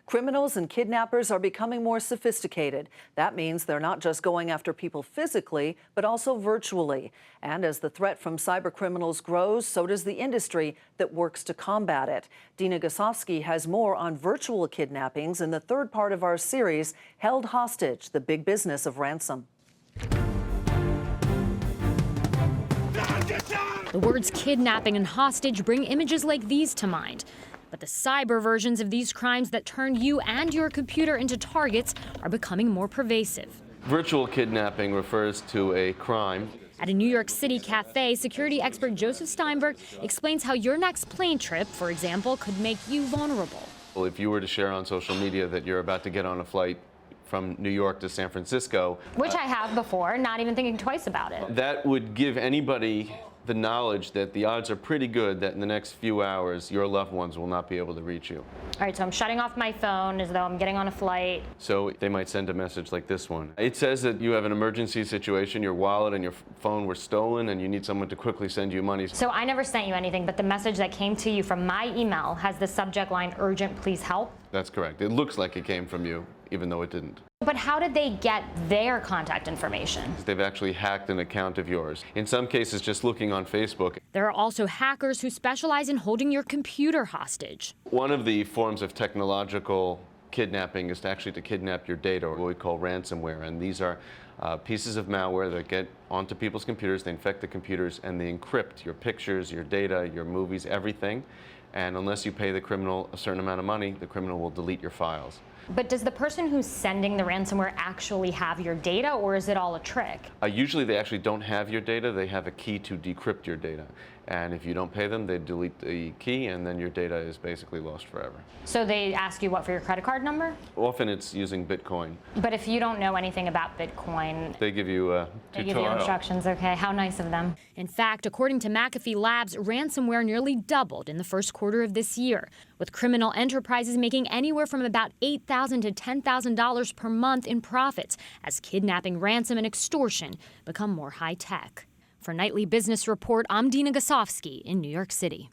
Criminals and kidnappers are becoming more sophisticated. That means they're not just going after people physically, but also virtually. And as the threat from cybercriminals grows, so does the industry that works to combat it. Dina Gusovsky has more on virtual kidnappings in the third part of our series, Held Hostage, the Big Business of Ransom. The words kidnapping and hostage bring images like these to mind. But the cyber versions of these crimes that turn you and your computer into targets are becoming more pervasive. Virtual kidnapping refers to a crime. At a New York City cafe, security expert Joseph Steinberg explains how your next plane trip, for example, could make you vulnerable. Well, if you were to share on social media that you're about to get on a flight from New York to San Francisco, which I have before, not even thinking twice about it. That would give anybody the knowledge that the odds are pretty good that in the next few hours your loved ones will not be able to reach you. All right, so I'm shutting off my phone as though I'm getting on a flight. So they might send a message like this one. It says that you have an emergency situation, your wallet and your phone were stolen and you need someone to quickly send you money. So I never sent you anything, but the message that came to you from my email has the subject line, urgent, please help? That's correct. It looks like it came from you, even though it didn't. But how did they get their contact information? They've actually hacked an account of yours. In some cases, just looking on Facebook. There are also hackers who specialize in holding your computer hostage. One of the forms of technological kidnapping is to kidnap your data, or what we call ransomware. And these are pieces of malware that get onto people's computers, they infect the computers, and they encrypt your pictures, your data, your movies, everything. And unless you pay the criminal a certain amount of money, the criminal will delete your files. But does the person who's sending the ransomware actually have your data, or is it all a trick? Usually they actually don't have your data. They have a key to decrypt your data. And if you don't pay them, they delete the key, and then your data is basically lost forever. So they ask you what for your credit card number? Often it's using Bitcoin. But if you don't know anything about Bitcoin, they give you a tutorial. They give you instructions, okay. How nice of them. In fact, according to McAfee Labs, ransomware nearly doubled in the first quarter of this year, with criminal enterprises making anywhere from about $8,000 to $10,000 per month in profits as kidnapping, ransom, and extortion become more high-tech. For Nightly Business Report, I'm Dina Gusovsky in New York City.